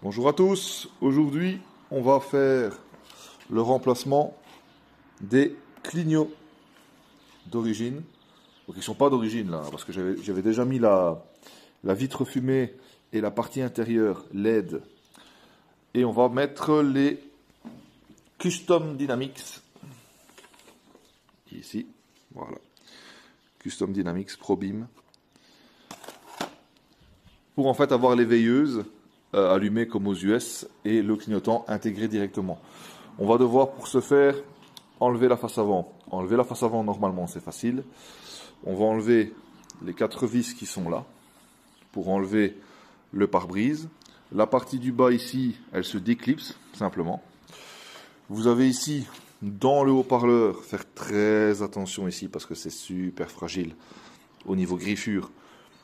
Bonjour à tous, aujourd'hui on va faire le remplacement des clignots d'origine. Donc ils ne sont pas d'origine là, parce que j'avais déjà mis la vitre fumée et la partie intérieure LED. Et on va mettre les Custom Dynamics, ici, voilà, Custom Dynamics Pro Beam, pour en fait avoir les veilleuses allumées comme aux US et le clignotant intégré directement. On va devoir pour ce faire enlever la face avant. Enlever la face avant normalement c'est facile. On va enlever les 4 vis qui sont là pour enlever le pare-brise. La partie du bas ici, elle se déclipse simplement. Vous avez ici dans le haut-parleur, faire très attention ici parce que c'est super fragile au niveau griffure.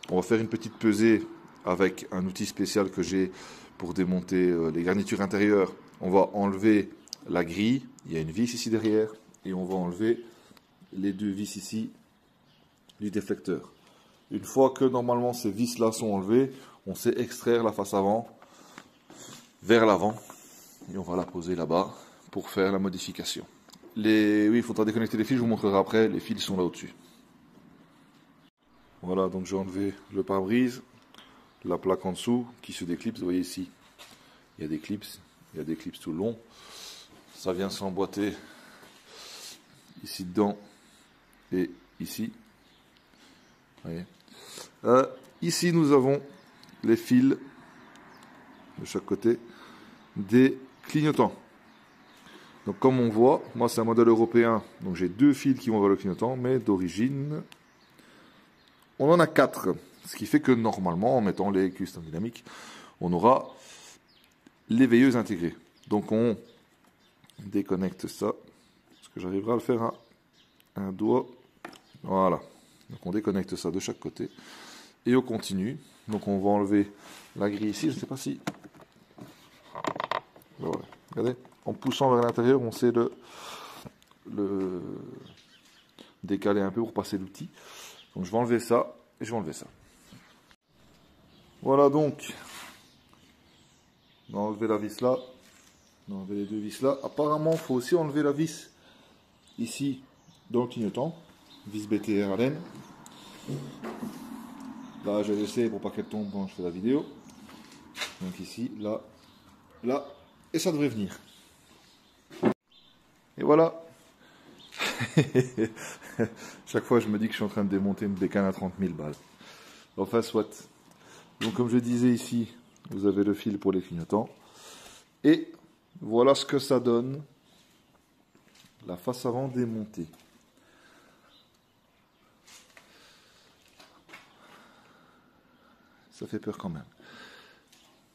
On va faire une petite pesée avec un outil spécial que j'ai pour démonter les garnitures intérieures. On va enlever la grille, il y a une vis ici derrière, et on va enlever les 2 vis ici du déflecteur. Une fois que normalement ces vis là sont enlevées, on sait extraire la face avant vers l'avant et on va la poser là-bas pour faire la modification. Oui, il faudra déconnecter les fils, je vous montrerai après, les fils sont là au-dessus. Voilà, donc j'ai enlevé le pare-brise, la plaque en dessous qui se déclipse, vous voyez ici, il y a des clips tout le long. Ça vient s'emboîter ici dedans et ici. Vous voyez. Ici nous avons les fils de chaque côté des clignotants. Donc comme on voit, moi c'est un modèle européen, donc j'ai 2 fils qui vont vers le clignotant, mais d'origine on en a 4. Ce qui fait que normalement, en mettant les Custom Dynamics, on aura les veilleuses intégrées. Donc on déconnecte ça. Est-ce que j'arriverai à le faire à un doigt? Voilà. Donc on déconnecte ça de chaque côté. Et on continue. Donc on va enlever la grille ici. Je ne sais pas si... Voilà. Regardez. En poussant vers l'intérieur, on sait le décaler un peu pour passer l'outil. Donc je vais enlever ça et je vais enlever ça. Voilà donc, on a enlevé la vis là, on a enlevé les 2 vis là. Apparemment, il faut aussi enlever la vis ici dans le clignotant, vis BTR Allen. Là, je vais laisser pour pas qu'elle tombe quand je fais la vidéo. Donc ici, là, là, et ça devrait venir. Et voilà. Chaque fois, je me dis que je suis en train de démonter une bécane à 30 000 balles. Enfin, soit. Donc, comme je disais ici, vous avez le fil pour les clignotants. Et voilà ce que ça donne. La face avant démontée. Ça fait peur quand même.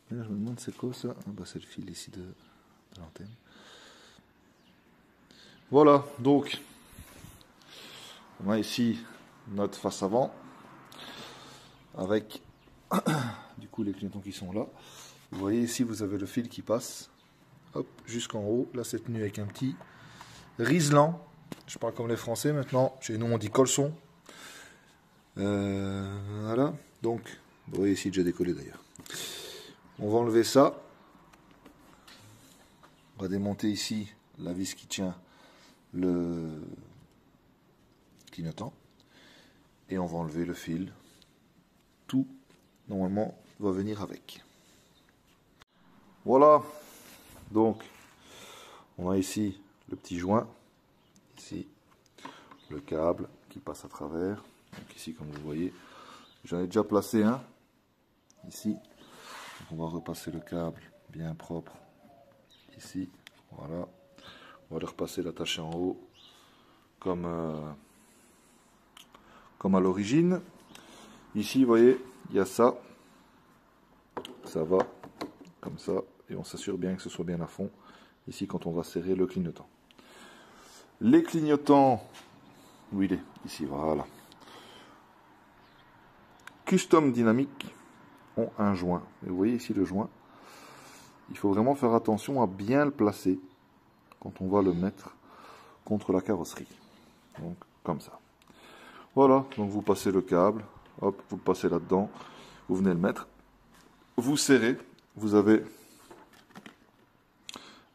Et là, je me demande c'est quoi ça. Ah, bah, c'est le fil ici de l'antenne. Voilà, donc, on a ici notre face avant, avec, du coup, les clignotants qui sont là. Vous voyez ici, vous avez le fil qui passe, hop, jusqu'en haut. Là, c'est tenu avec un petit riselant. Je parle comme les Français maintenant. Chez nous, on dit colson. Voilà, donc, vous voyez ici, déjà décollé d'ailleurs. On va enlever ça. On va démonter ici la vis qui tient le clignotant et on va enlever le fil. Tout normalement va venir avec. Voilà, donc on a ici le petit joint, ici le câble qui passe à travers. Donc ici, comme vous voyez, j'en ai déjà placé un ici. Donc on va repasser le câble bien propre ici, voilà. On va le repasser, l'attacher en haut comme à l'origine. Ici, vous voyez, il y a ça. Ça va comme ça. Et on s'assure bien que ce soit bien à fond. Ici, quand on va serrer le clignotant. Les clignotants, où il est? Ici, voilà. Custom Dynamics ont un joint. Et vous voyez ici le joint. Il faut vraiment faire attention à bien le placer quand on va le mettre contre la carrosserie. Donc, comme ça. Voilà, donc vous passez le câble, hop, vous le passez là-dedans, vous venez le mettre, vous serrez, vous avez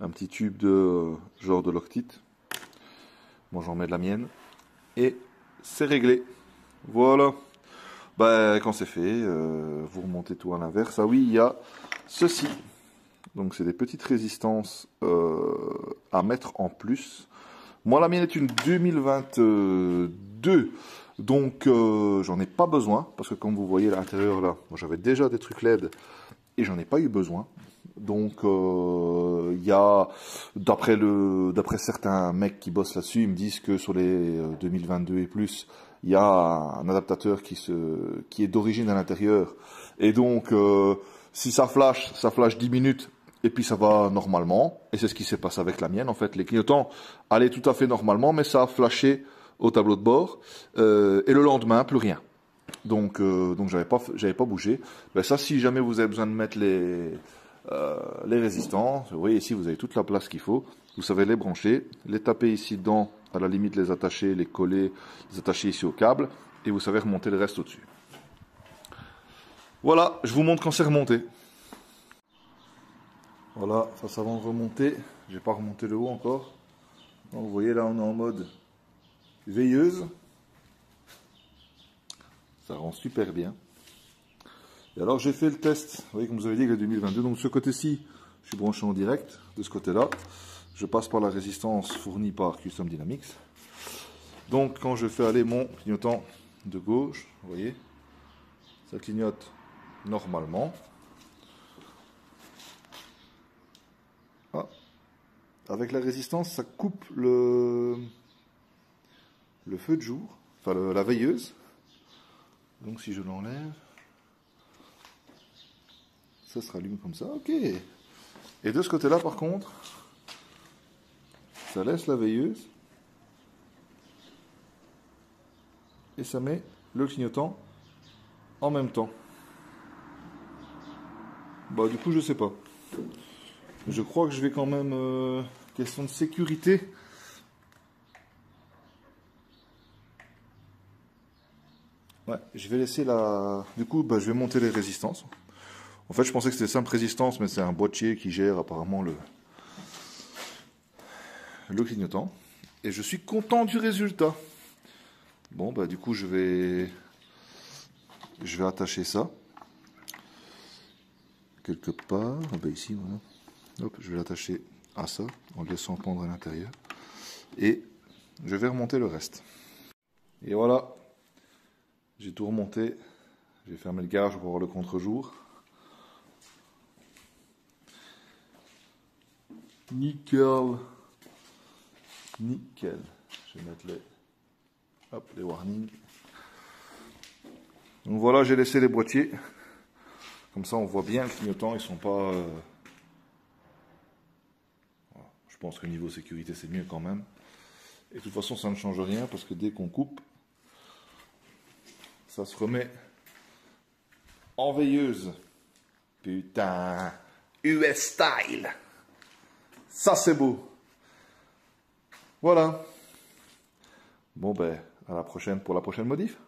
un petit tube de genre de Loctite. Bon, j'en mets de la mienne. Et c'est réglé. Voilà. Ben, quand c'est fait, vous remontez tout à l'inverse. Ah oui, il y a ceci. Donc c'est des petites résistances à mettre en plus. Moi, la mienne est une 2022. Donc j'en ai pas besoin. Parce que comme vous voyez à l'intérieur là, moi j'avais déjà des trucs LED. Et j'en ai pas eu besoin. Donc il y a, d'après certains mecs qui bossent là-dessus, ils me disent que sur les 2022 et plus, il y a un adaptateur qui est d'origine à l'intérieur. Et donc si ça flash 10 minutes et puis ça va normalement. Et c'est ce qui s'est passé avec la mienne en fait. Les clignotants allaient tout à fait normalement, mais ça a flashé au tableau de bord. Et le lendemain, plus rien. Donc j'avais pas bougé. Ben ça, si jamais vous avez besoin de mettre les résistants, vous voyez ici, vous avez toute la place qu'il faut. Vous savez les brancher, les taper ici dedans, à la limite les attacher, les coller, les attacher ici au câble, et vous savez remonter le reste au-dessus. Voilà, je vous montre quand c'est remonté. Voilà, face avant remonté. J'ai pas remonté le haut encore. Donc, vous voyez là, on est en mode veilleuse. Ça rend super bien. Et alors j'ai fait le test, vous voyez comme vous avez dit, le 2022. Donc ce côté-ci, je suis branché en direct. De ce côté-là, je passe par la résistance fournie par Custom Dynamics. Donc quand je fais aller mon clignotant de gauche, vous voyez, ça clignote normalement. Ah. Avec la résistance, ça coupe le feu de jour, enfin la veilleuse. Donc si je l'enlève, ça se rallume comme ça, ok. Et de ce côté-là, par contre, ça laisse la veilleuse. Et ça met le clignotant en même temps. Bah du coup, je sais pas. Je crois que je vais quand même, question de sécurité, ouais, je vais laisser la... Du coup, bah, je vais monter les résistances. En fait, je pensais que c'était simple résistance, mais c'est un boîtier qui gère apparemment le clignotant. Et je suis content du résultat. Bon, bah du coup, je vais attacher ça quelque part. Ah, bah, ici, voilà. Hop, je vais l'attacher à ça en le laissant pendre à l'intérieur. Et je vais remonter le reste. Et voilà. J'ai tout remonté, j'ai fermé le garage pour voir le contre-jour. Nickel. Nickel. Je vais mettre les warnings. Donc voilà, j'ai laissé les boîtiers. Comme ça, on voit bien le clignotant, ils sont pas... Voilà. Je pense que niveau sécurité, c'est mieux quand même. Et de toute façon, ça ne change rien parce que dès qu'on coupe, ça se remet en veilleuse. Putain, US style. Ça c'est beau. Voilà. Bon ben, à la prochaine pour la prochaine modif.